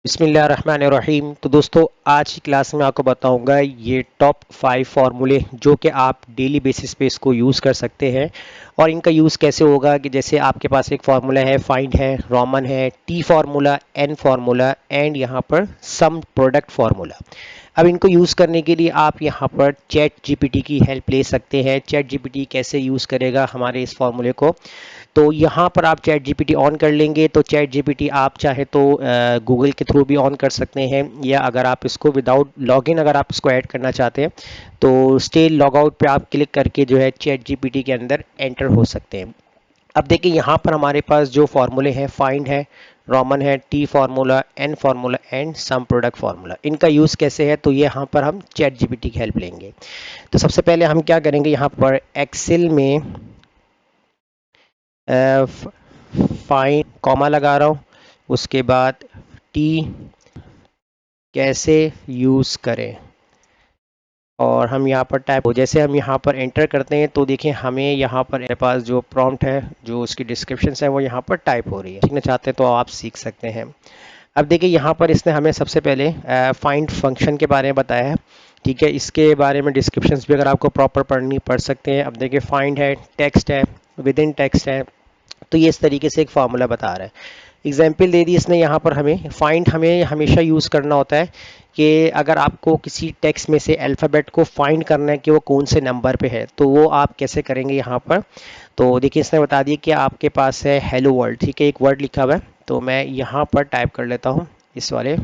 बिस्मिल्लाहिर्रहमानिर्रहीम। तो दोस्तों, आज की क्लास में आपको बताऊंगा ये टॉप 5 फार्मूले जो कि आप डेली बेसिस पे इसको यूज़ कर सकते हैं। और इनका यूज़ कैसे होगा कि जैसे आपके पास एक फार्मूला है, फाइंड है, रोमन है, T formula, N formula and यहाँ पर सम प्रोडक्ट फार्मूला। अब इनको यूज़ करने के लिए आप यहाँ पर चैट जीपीटी की हेल्प ले सकते हैं। चैट जीपीटी कैसे यूज़ करेगा हमारे इस फार्मूले को, तो यहाँ पर आप चैट जीपीटी ऑन कर लेंगे। तो चैट जीपीटी आप चाहे तो गूगल के थ्रू भी ऑन कर सकते हैं, या अगर आप इसको विदाउट लॉगिन अगर आप इसको ऐड करना चाहते हैं तो स्टे लॉग आउट पे आप क्लिक करके जो है चैट जीपीटी के अंदर एंटर हो सकते हैं। अब देखिए यहाँ पर हमारे पास जो फार्मूले हैं, फाइंड है, रोमन है, T formula, N formula and sum product formula, इनका यूज़ कैसे है तो ये यहाँ पर हम चैट जीपीटी की हेल्प लेंगे। तो सबसे पहले हम क्या करेंगे, यहाँ पर एक्सेल में फाइंड कॉमा लगा रहा हूँ, उसके बाद टी कैसे यूज़ करें, और हम यहाँ पर टाइप हो, जैसे हम यहाँ पर एंटर करते हैं तो देखें हमें यहाँ पर मेरे पास जो प्रॉम्प्ट है, जो उसकी डिस्क्रिप्शन है वो यहाँ पर टाइप हो रही है। सीखना चाहते हैं तो आप सीख सकते हैं। अब देखिए यहाँ पर इसने हमें सबसे पहले फाइंड फंक्शन के बारे में बताया है, ठीक है। इसके बारे में डिस्क्रिप्शंस भी अगर आपको प्रॉपर पढ़ सकते हैं। अब देखिए फाइंड है, टेक्स्ट है, विद इन टेक्स्ट है, तो ये इस तरीके से एक फार्मूला बता रहा है। एग्जाम्पल दे दी इसने यहाँ पर हमें। फाइंड हमें हमेशा यूज़ करना होता है कि अगर आपको किसी टेक्स्ट में से अल्फ़ाबेट को फाइंड करना है कि वो कौन से नंबर पे है, तो वो आप कैसे करेंगे यहाँ पर। तो देखिए इसने बता दिया कि आपके पास है हेलो वर्ल्ड, ठीक है, एक वर्ड लिखा हुआ है। तो मैं यहाँ पर टाइप कर लेता हूँ इस वाले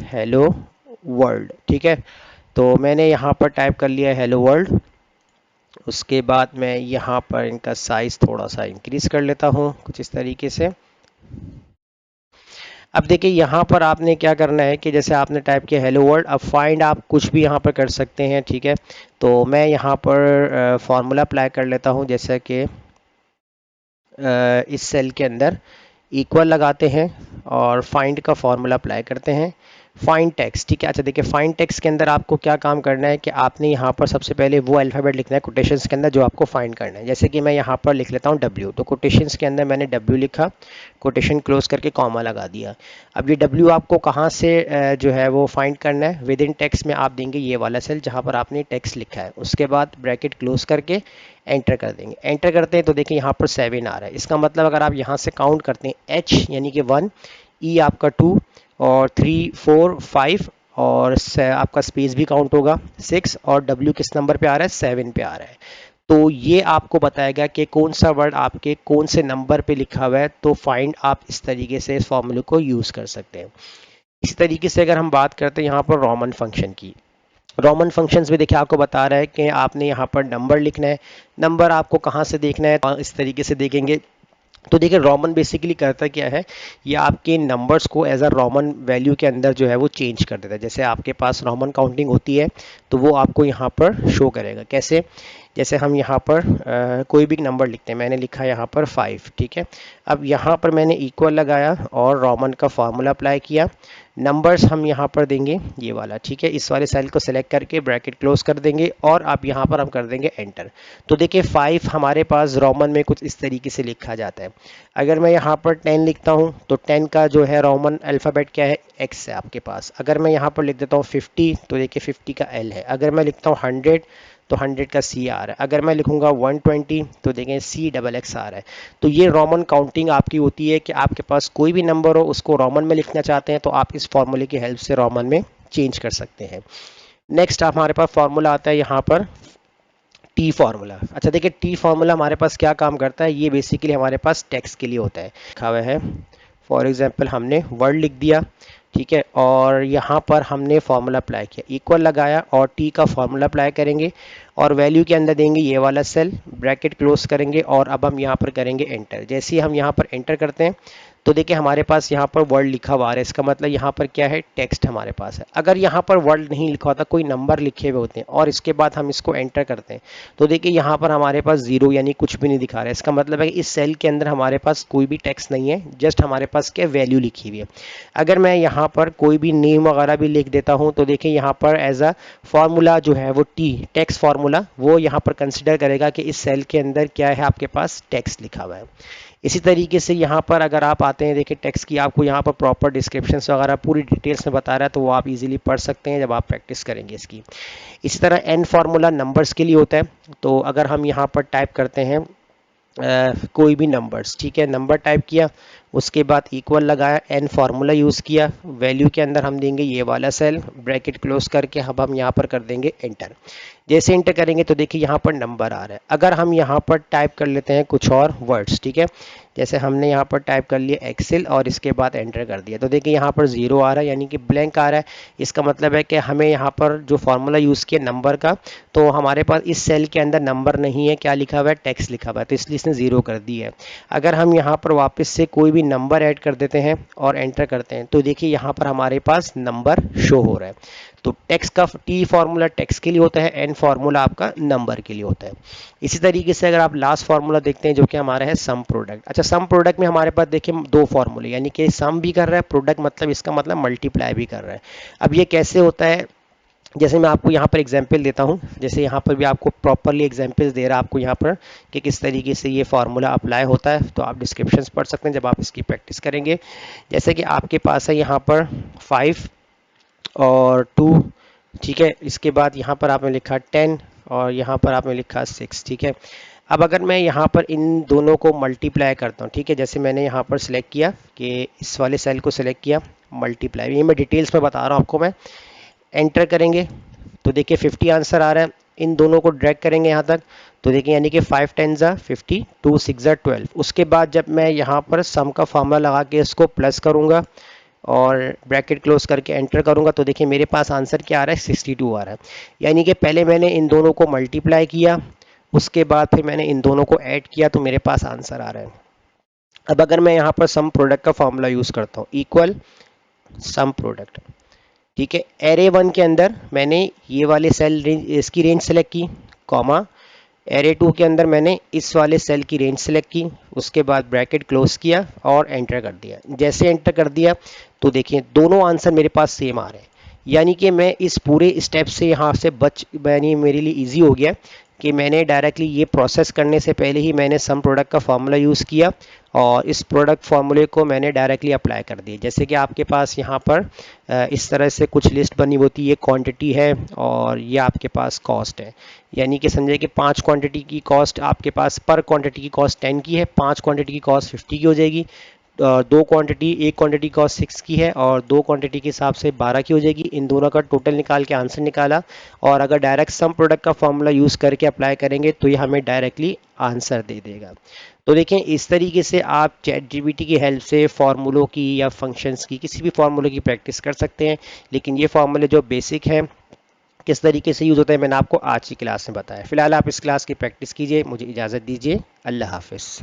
हेलो वर्ल्ड, ठीक है। तो मैंने यहाँ पर टाइप कर लिया हेलो वर्ल्ड। उसके बाद मैं यहाँ पर इनका साइज़ थोड़ा सा इंक्रीज़ कर लेता हूँ कुछ इस तरीके से। अब देखिए यहाँ पर आपने क्या करना है कि जैसे आपने टाइप किया हेलो वर्ल्ड, अब फाइंड आप कुछ भी यहाँ पर कर सकते हैं, ठीक है। तो मैं यहाँ पर फार्मूला अप्लाई कर लेता हूँ, जैसे कि इस सेल के अंदर इक्वल लगाते हैं और फाइंड का फार्मूला अप्लाई करते हैं। फाइंड टेक्स्ट, ठीक है। अच्छा देखिए फाइंड टेक्स्ट के अंदर आपको क्या काम करना है कि आपने यहाँ पर सबसे पहले वो अल्फ़ाबेट लिखना है कोटेशंस के अंदर जो आपको फाइंड करना है। जैसे कि मैं यहाँ पर लिख लेता हूँ W, तो कोटेशंस के अंदर मैंने W लिखा, कोटेशन क्लोज करके कॉमा लगा दिया। अब ये W आपको कहाँ से जो है वो फाइंड करना है, विद इन टेक्स्ट में आप देंगे ये वाला सेल जहाँ पर आपने टेक्स्ट लिखा है। उसके बाद ब्रैकेट क्लोज करके एंटर कर देंगे। एंटर करते हैं तो देखिए यहाँ पर 7 आ रहा है। इसका मतलब अगर आप यहाँ से काउंट करते हैं H यानी कि 1, E आपका 2, और 3, 4, 5, और आपका स्पेस भी काउंट होगा 6, और W किस नंबर पे आ रहा है, 7 पे आ रहा है। तो ये आपको बताएगा कि कौन सा वर्ड आपके कौन से नंबर पे लिखा हुआ है। तो फाइंड आप इस तरीके से इस फॉर्मूले को यूज़ कर सकते हैं। इस तरीके से अगर हम बात करते हैं यहाँ पर रोमन फंक्शन की, रोमन फंक्शंस भी देखिए आपको बता रहा है कि आपने यहाँ पर नंबर लिखना है। नंबर आपको कहाँ से देखना है, इस तरीके से देखेंगे। तो देखिए रोमन बेसिकली करता क्या है, ये आपके नंबर्स को एज अ रोमन वैल्यू के अंदर जो है वो चेंज कर देता है। जैसे आपके पास रोमन काउंटिंग होती है तो वो आपको यहाँ पर शो करेगा। कैसे, जैसे हम यहाँ पर कोई भी नंबर लिखते हैं, मैंने लिखा यहाँ पर 5, ठीक है। अब यहाँ पर मैंने इक्वल लगाया और रोमन का फार्मूला अप्लाई किया। नंबर्स हम यहाँ पर देंगे ये वाला, ठीक है। इस वाले सेल को सेलेक्ट करके ब्रैकेट क्लोज कर देंगे और अब यहाँ पर हम कर देंगे एंटर। तो देखिए 5 हमारे पास रोमन में कुछ इस तरीके से लिखा जाता है। अगर मैं यहाँ पर 10 लिखता हूँ तो 10 का जो है रोमन अल्फ़ाबेट क्या है, X है आपके पास। अगर मैं यहाँ पर लिख देता हूँ 50 तो देखिए 50 का L है। अगर मैं लिखता हूँ 100 तो 100 का C आ रहा है। अगर मैं लिखूंगा 120 तो देखें CXX आ रहा है। तो ये रोमन काउंटिंग आपकी होती है कि आपके पास कोई भी नंबर हो उसको रोमन में लिखना चाहते हैं तो आप इस फॉर्मूले की हेल्प से रोमन में चेंज कर सकते हैं। नेक्स्ट हमारे पास फॉर्मूला आता है यहाँ पर टी फार्मूला। अच्छा देखिए टी फार्मूला हमारे पास क्या काम करता है, ये बेसिकली हमारे पास टेक्स्ट के लिए होता है। लिखा हुआ है फॉर एग्जांपल हमने वर्ड लिख दिया, ठीक है, और यहाँ पर हमने फार्मूला अप्लाई किया, इक्वल लगाया और टी का फार्मूला अप्लाई करेंगे और वैल्यू के अंदर देंगे ये वाला सेल, ब्रैकेट क्लोज करेंगे और अब हम यहाँ पर करेंगे एंटर। जैसे ही हम यहाँ पर एंटर करते हैं तो देखिए हमारे पास यहाँ पर वर्ड लिखा हुआ है। इसका मतलब यहाँ पर क्या है, टेक्स्ट हमारे पास है। अगर यहाँ पर वर्ड नहीं लिखा होता, कोई नंबर लिखे हुए होते हैं और इसके बाद हम इसको एंटर करते हैं तो देखिए यहाँ पर हमारे पास 0 यानी कुछ भी नहीं दिखा रहा है। इसका मतलब है कि इस सेल के अंदर हमारे पास कोई भी टेक्स्ट नहीं है, जस्ट हमारे पास क्या वैल्यू लिखी हुई है। अगर मैं यहाँ पर कोई भी नेम वगैरह भी लिख देता हूँ तो देखिए यहाँ पर एज अ फार्मूला जो है वो टी टेक्स्ट फार्मूला वो यहाँ पर कंसिडर करेगा कि इस सेल के अंदर क्या है, आपके पास टेक्स्ट लिखा हुआ है। इसी तरीके से यहाँ पर अगर आप आते हैं, देखिए टेक्स्ट की आपको यहाँ पर प्रॉपर डिस्क्रिप्शन वगैरह पूरी डिटेल्स में बता रहा है, तो वो आप इजीली पढ़ सकते हैं जब आप प्रैक्टिस करेंगे इसकी। इसी तरह एन फार्मूला नंबर्स के लिए होता है। तो अगर हम यहाँ पर टाइप करते हैं कोई भी नंबर्स, ठीक है, नंबर टाइप किया, उसके बाद इक्वल लगाया, एन फार्मूला यूज़ किया, वैल्यू के अंदर हम देंगे ये वाला सेल, ब्रैकेट क्लोज करके अब हम यहाँ पर कर देंगे एंटर। जैसे एंटर करेंगे तो देखिए यहाँ पर नंबर आ रहा है। अगर हम यहाँ पर टाइप कर लेते हैं कुछ और वर्ड्स, ठीक है, जैसे हमने यहाँ पर टाइप कर लिया एक्सेल और इसके बाद एंटर कर दिया, तो देखिए यहाँ पर 0 आ रहा है, यानी कि ब्लैंक आ रहा है। इसका मतलब है कि हमें यहाँ पर जो फार्मूला यूज़ किया नंबर का, तो हमारे पास इस सेल के अंदर नंबर नहीं है, क्या लिखा हुआ है, टेक्स्ट लिखा हुआ है, तो इसलिए इसने 0 कर दिया है। अगर हम यहाँ पर वापस से कोई भी नंबर ऐड कर देते हैं और एंटर करते हैं, तो देखिए यहाँ पर हमारे पास नंबर शो हो रहा है। तो टेक्स्ट का टी फार्मूला टेक्स्ट के लिए होता है, एन फार्मूला आपका नंबर के लिए होता है। इसी तरीके से अगर आप लास्ट फार्मूला देखते हैं जो कि हमारा है सम प्रोडक्ट। अच्छा, सम प्रोडक्ट में हमारे पास देखिए दो फार्मूले, यानी कि सम भी कर रहा है, प्रोडक्ट मतलब इसका मतलब मल्टीप्लाई भी कर रहा है। अब ये कैसे होता है, जैसे मैं आपको यहाँ पर एग्जाम्पल देता हूँ, जैसे यहाँ पर भी आपको प्रॉपरली एग्जाम्पल्स दे रहा है आपको यहाँ पर कि किस तरीके से ये फार्मूला अप्लाई होता है, तो आप डिस्क्रिप्शंस पढ़ सकते हैं जब आप इसकी प्रैक्टिस करेंगे। जैसे कि आपके पास है यहाँ पर 5 और 2, ठीक है, इसके बाद यहाँ पर आपने लिखा 10 और यहाँ पर आपने लिखा 6, ठीक है। अब अगर मैं यहाँ पर इन दोनों को मल्टीप्लाई करता हूँ, ठीक है, जैसे मैंने यहाँ पर सिलेक्ट किया कि इस वाले सेल को सिलेक्ट किया, मल्टीप्लाई, ये मैं डिटेल्स में बता रहा हूँ आपको मैं। एंटर करेंगे तो देखिए 50 आंसर आ रहा है। इन दोनों को ड्रैग करेंगे यहाँ तक, तो देखिए यानी कि 5 10 ज़ा 50, 2 6 ज़ा 12। उसके बाद जब मैं यहाँ पर सम का फार्मूला लगा के इसको प्लस करूँगा और ब्रैकेट क्लोज करके एंटर करूँगा, तो देखिए मेरे पास आंसर क्या आ रहा है, 62 आ रहा है। यानी कि पहले मैंने इन दोनों को मल्टीप्लाई किया, उसके बाद फिर मैंने इन दोनों को ऐड किया, तो मेरे पास आंसर आ रहा है। अब अगर मैं यहाँ पर सम प्रोडक्ट का फॉर्मूला यूज़ करता हूँ, इक्वल सम प्रोडक्ट, ठीक है, एरे 1 के अंदर मैंने ये वाले सेल रेंज, इसकी रेंज सेलेक्ट की, कॉमा, एरे 2 के अंदर मैंने इस वाले सेल की रेंज सेलेक्ट की, उसके बाद ब्रैकेट क्लोज किया और एंटर कर दिया। जैसे एंटर कर दिया तो देखिए दोनों आंसर मेरे पास सेम आ रहे हैं, यानी कि मैं इस पूरे स्टेप से यहाँ से यानी मेरे लिए इजी हो गया कि मैंने डायरेक्टली ये प्रोसेस करने से पहले ही मैंने सम प्रोडक्ट का फार्मूला यूज़ किया और इस प्रोडक्ट फार्मूले को मैंने डायरेक्टली अप्लाई कर दिया। जैसे कि आपके पास यहाँ पर इस तरह से कुछ लिस्ट बनी होती है, ये क्वांटिटी है और ये आपके पास कॉस्ट है, यानी कि समझे कि 5 क्वांटिटी की कॉस्ट आपके पास, पर क्वांटिटी की कॉस्ट 10 की है, 5 क्वांटिटी की कॉस्ट 50 की हो जाएगी, एक क्वांटिटी कॉस्ट 6 की है और 2 क्वांटिटी के हिसाब से 12 की हो जाएगी। इन दोनों का टोटल निकाल के आंसर निकाला, और अगर डायरेक्ट सम प्रोडक्ट का फॉर्मूला यूज़ करके अप्लाई करेंगे तो ये हमें डायरेक्टली आंसर दे देगा। तो देखें इस तरीके से आप चैट जीपीटी की हेल्प से फार्मूलों की या फंक्शंस की, किसी भी फार्मूले की प्रैक्टिस कर सकते हैं। लेकिन ये फार्मूले जो बेसिक हैं किस तरीके से यूज़ होता है मैंने आपको आज की क्लास में बताया। फिलहाल आप इस क्लास की प्रैक्टिस कीजिए, मुझे इजाज़त दीजिए, अल्लाह हाफिज़।